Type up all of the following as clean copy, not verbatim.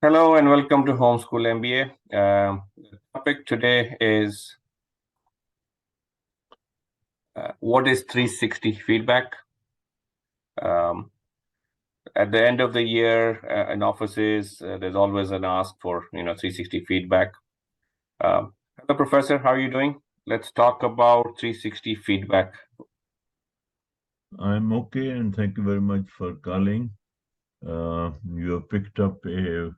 Hello and welcome to Homeschool MBA. The topic today is what is 360 feedback? Um, at the end of the year in offices, there's always an ask for 360 feedback. Hello, Professor. How are you doing? Let's talk about 360 feedback. I'm okay, and thank you very much for calling. You have picked up a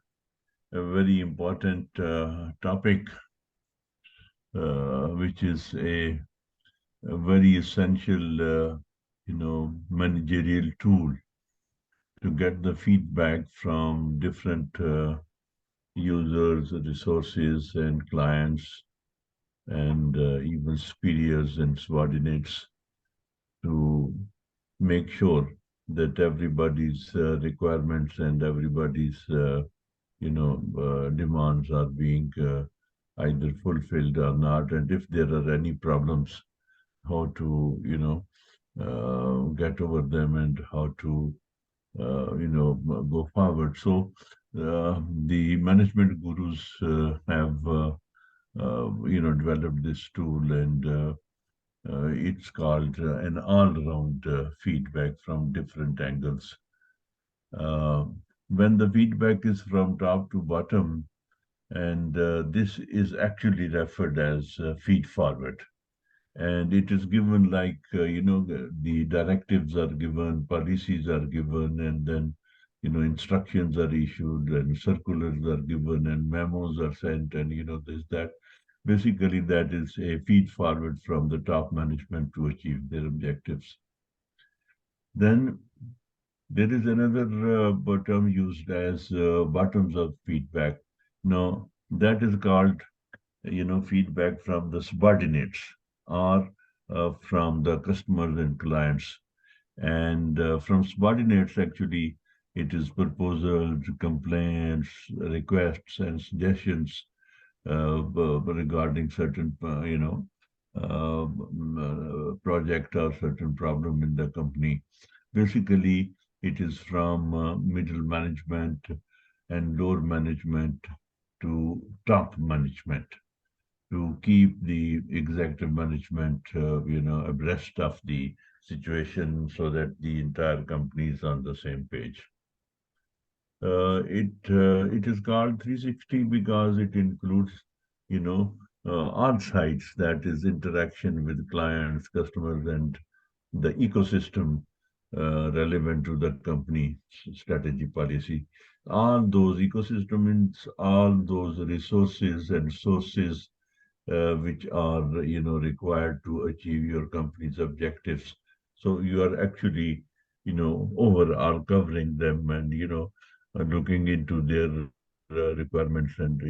very important topic, which is a very essential, managerial tool to get the feedback from different users, resources, and clients, and even superiors and subordinates to make sure that everybody's requirements and everybody's demands are being either fulfilled or not, and if there are any problems, how to get over them and how to go forward. So the management gurus have developed this tool, and it's called an all-round feedback from different angles. Uh, when the feedback is from top to bottom, and this is actually referred as feed forward. And it is given like, the directives are given, policies are given, and then, instructions are issued, and circulars are given, and memos are sent, and, there's that. Basically, that is a feed forward from the top management to achieve their objectives. Then there is another term used as bottoms up feedback. Now, that is called, feedback from the subordinates or from the customers and clients. And from subordinates, actually, it is proposals, complaints, requests, and suggestions regarding certain, project or certain problem in the company. Basically, it is from middle management and lower management to top management to keep the executive management, abreast of the situation so that the entire company is on the same page. It is called 360 because it includes, all sides, that is interaction with clients, customers, and the ecosystem relevant to the company strategy policy. All those ecosystems, all those resources and sources which are required to achieve your company's objectives. So you are actually overall covering them, and looking into their requirements, and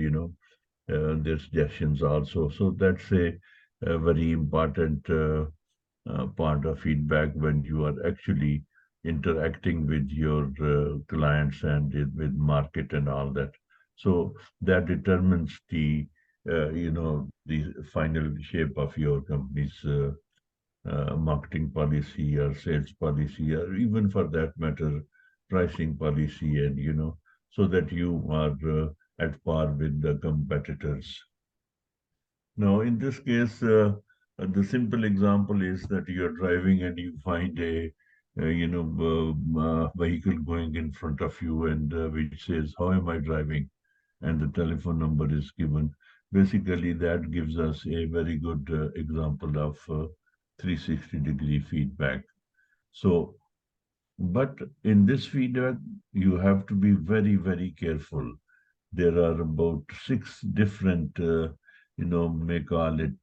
their suggestions also. So that's a very important part of feedback when you are actually interacting with your clients and with market and all that. So that determines the final shape of your company's marketing policy or sales policy, or even for that matter, pricing policy, and so that you are at par with the competitors. Now, in this case, the simple example is that you're driving and you find a vehicle going in front of you, and which says, "How am I driving?" and the telephone number is given. Basically, that gives us a very good example of 360-degree feedback. So, but in this feedback, you have to be very, very careful. There are about six different, may call it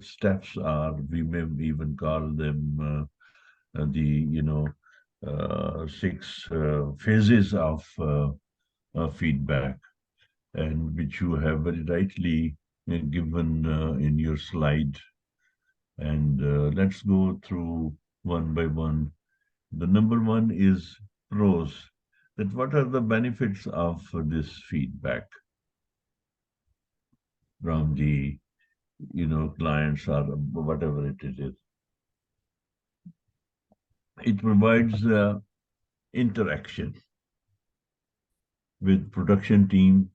steps, or we may even call them the, six phases of feedback, and which you have very rightly given in your slide. And let's go through one by one. The number one is pros. That what are the benefits of this feedback from the clients or whatever it is? It provides interaction. with production team,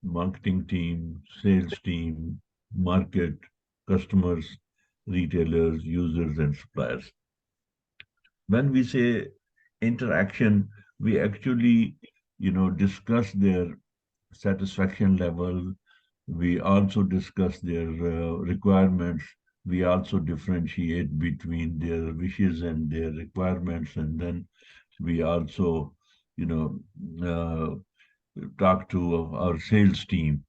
marketing team, sales team, market, customers, retailers, users, and suppliers. When we say interaction, we actually, discuss their satisfaction level. We also discuss their requirements. We also differentiate between their wishes and their requirements. And then we also, you know, uh, talk to our sales team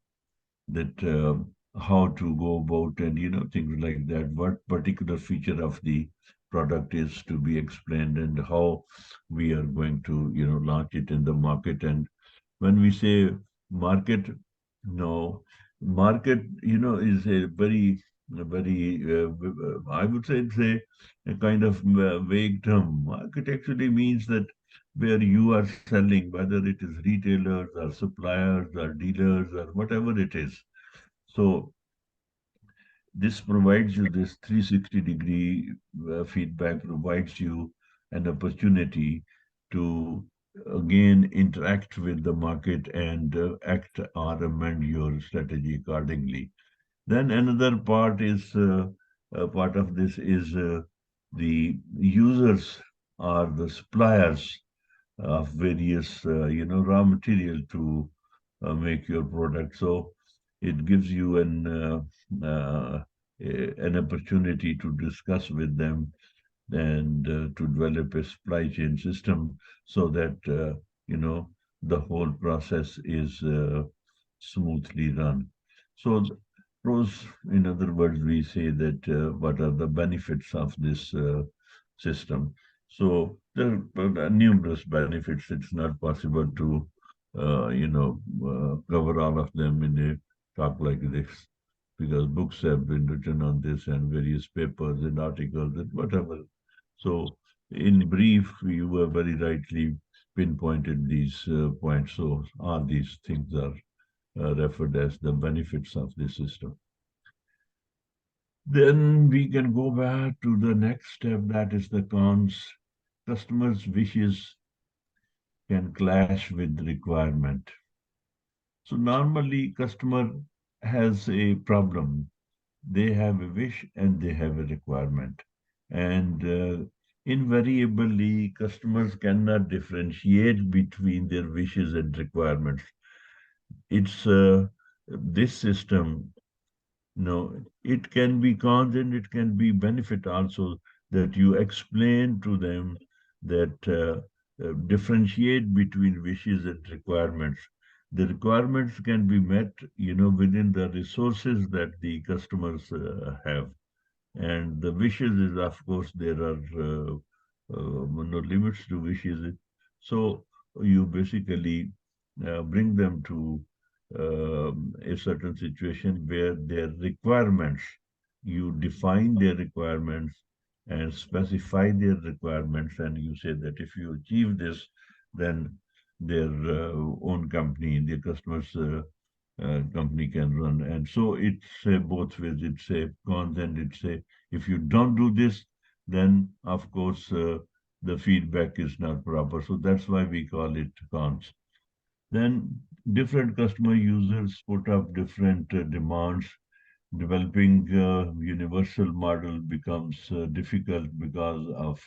that how to go about and things like that. What particular feature of the product is to be explained and how we are going to launch it in the market. And when we say market, no, market is a very I would say it's a kind of vague term. Market actually means that where you are selling, whether it is retailers or suppliers or dealers or whatever it is. So this provides you this 360-degree feedback, provides you an opportunity to again interact with the market and act or amend your strategy accordingly. Then another part of this is the users or the suppliers of various raw material to make your product. So it gives you an opportunity to discuss with them and to develop a supply chain system so that you know the whole process is smoothly run. So pros, in other words, we say that what are the benefits of this system. So there are numerous benefits. It's not possible to cover all of them in a talk like this because books have been written on this and various papers and articles and whatever. So, in brief, you were very rightly pinpointed these points. So, all these things are referred as the benefits of the system. Then we can go back to the next step, that is the cons. Customers' wishes can clash with requirement. So normally customer has a problem. They have a wish and they have a requirement. And invariably, customers cannot differentiate between their wishes and requirements. It's this system, it can be cons and it can be benefit also that you explain to them that differentiate between wishes and requirements. The requirements can be met, within the resources that the customers have. And the wishes is, of course, there are no limits to wishes. So you basically bring them to a certain situation where their requirements, you define their requirements and specify their requirements, and you say that if you achieve this, then their own company, their customers' company can run. And so it's both ways. It's a cons and it's a if you don't do this, then of course the feedback is not proper. So that's why we call it cons. Then different customer users put up different demands. Developing a universal model becomes difficult because of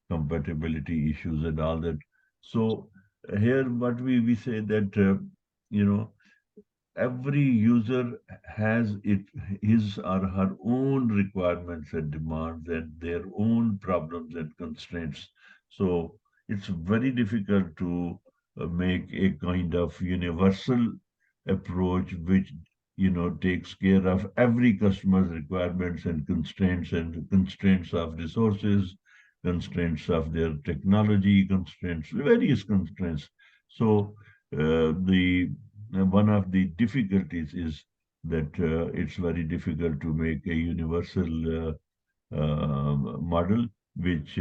compatibility issues and all that. So here, what we say that you know every user has his or her own requirements and demands and their own problems and constraints. So it's very difficult to make a kind of universal approach which takes care of every customer's requirements and constraints of resources, constraints of their technology, constraints, various constraints. So the one of the difficulties is that it's very difficult to make a universal model which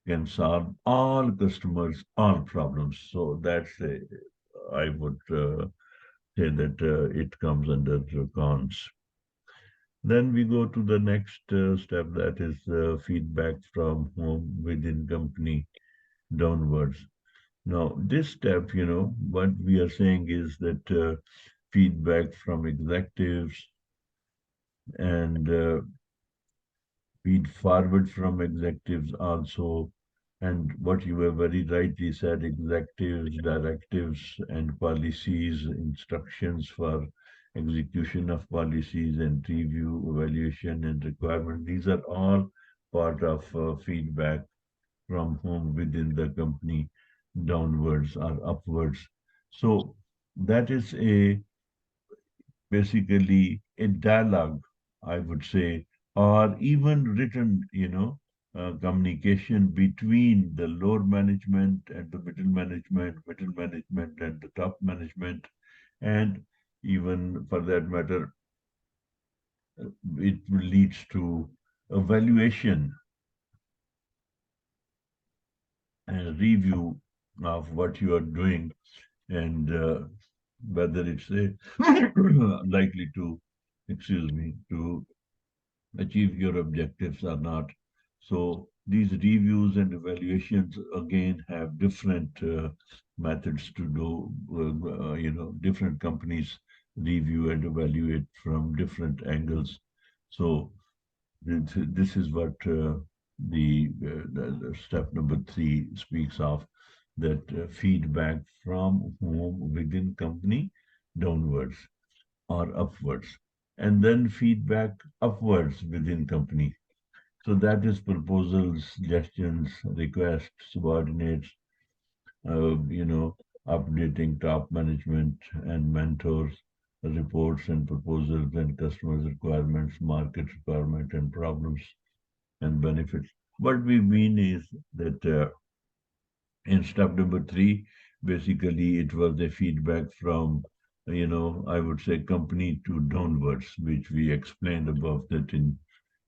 can solve all customers all problems. So that's I would say that it comes under cons. Then we go to the next step, that is feedback from home within company downwards. Now, this step, what we are saying is that feedback from executives and feed forward from executives also. And what you have very rightly said, executives, directives, and policies, instructions for execution of policies and review, evaluation, and requirement. These are all part of feedback from whom within the company downwards or upwards. So that is a basically a dialogue, I would say, or even written, communication between the lower management and the middle management and the top management, and even for that matter, it leads to evaluation and review of what you are doing and whether it's likely to, excuse me, to achieve your objectives or not. So these reviews and evaluations again have different methods to do. Different companies review and evaluate from different angles. So this is what the step number 3 speaks of, that feedback from whom within company downwards or upwards, and then feedback upwards within company. So that is proposals, suggestions, requests, subordinates, updating top management and mentors, reports and proposals and customers' requirements, market requirement and problems and benefits. What we mean is that in step number 3, basically it was the feedback from, I would say company to downwards, which we explained above that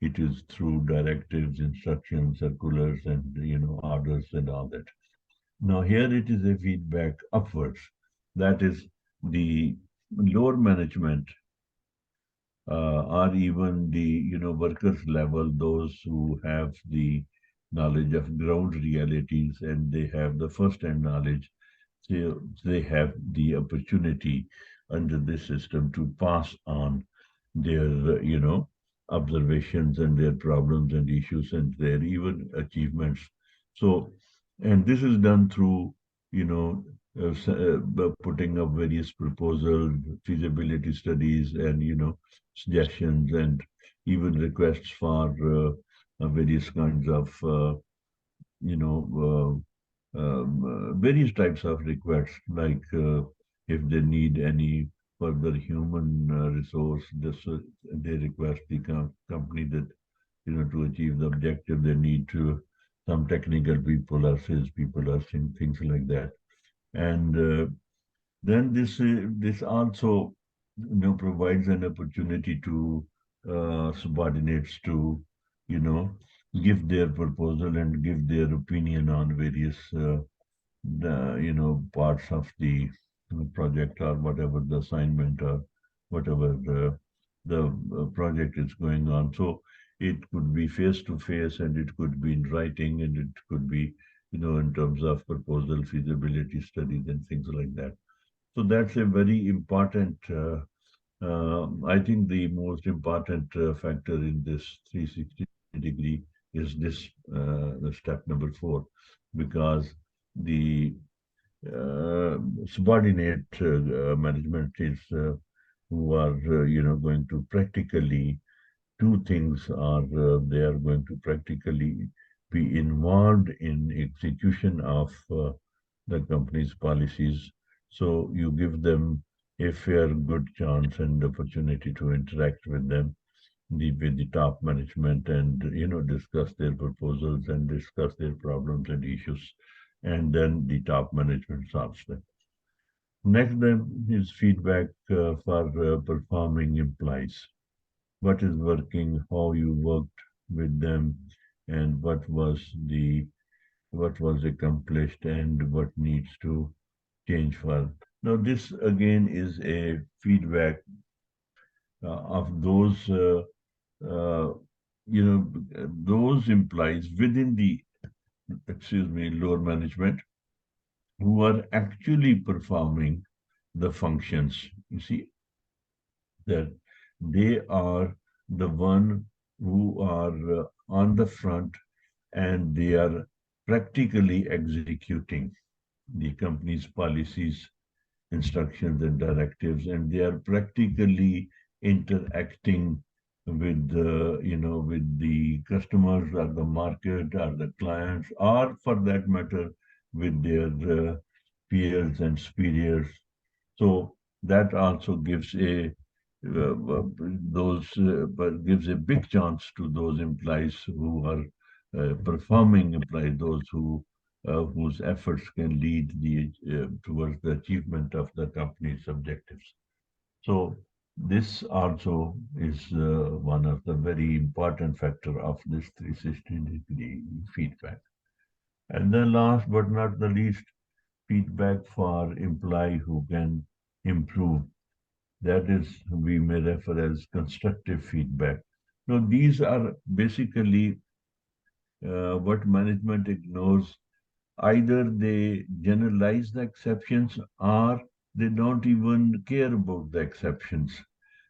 it is through directives, instructions, circulars, and, orders and all that. Now here it is a feedback upwards. That is the lower management or even the workers level, those who have the knowledge of ground realities and they have the first hand knowledge, they have the opportunity under this system to pass on their observations and their problems and issues and their even achievements. So, and this is done through putting up various proposals, feasibility studies, and suggestions, and even requests for various kinds of you know various types of requests, like if they need any further human resource, they request the company that to achieve the objective they need to some technical people or sales people or things like that. And then this also provides an opportunity to subordinates to you know give their proposal and give their opinion on various parts of the project or whatever the assignment or whatever the project is going on. So it could be face to face and it could be in writing and it could be in terms of proposal, feasibility studies and things like that. So that's a very important I think the most important factor in this 360 degree is this the step number 4, because the subordinate management is who are going to practically two things are they are going to practically be involved in execution of the company's policies. So you give them a fair, good chance and opportunity to interact with them, with the top management, and discuss their proposals and discuss their problems and issues, and then the top management solves them. Next, then is feedback for performing employees. What is working, how you worked with them, and what was accomplished and what needs to change for. Now, this again is a feedback of those, uh, those employees within the, excuse me, lower management who are actually performing the functions. You see, that they are the one who are on the front, and they are practically executing the company's policies, instructions, and directives, and they are practically interacting with with the customers or the market or the clients, or for that matter, with their peers and superiors. So that also gives a but gives a big chance to those employees who are performing employees, those whose efforts can lead towards the achievement of the company's objectives. So this also is one of the very important factor of this 360-degree feedback. And then last but not the least, feedback for employee who can improve. That is, we may refer as constructive feedback. Now, these are basically what management ignores. Either they generalize the exceptions, or they don't even care about the exceptions.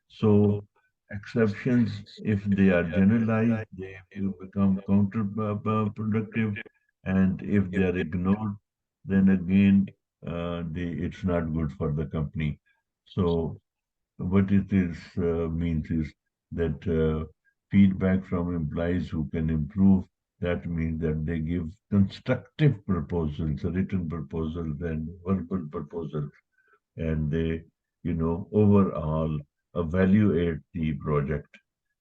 So exceptions, if they are generalized, they will become counterproductive. And if they are ignored, then again, it's not good for the company. So what it is means is that feedback from employees who can improve, that means that they give constructive proposals, written proposals and verbal proposals, and they, overall evaluate the project,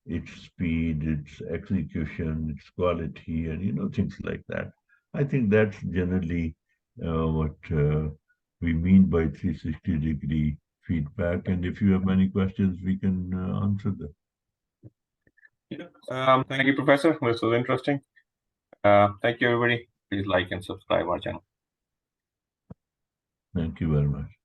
its speed, its execution, its quality, and things like that. I think that's generally what we mean by 360-degree feedback. And if you have any questions, we can answer them. Thank you, Professor. This was interesting. Thank you, everybody. Please like and subscribe our channel. Thank you very much.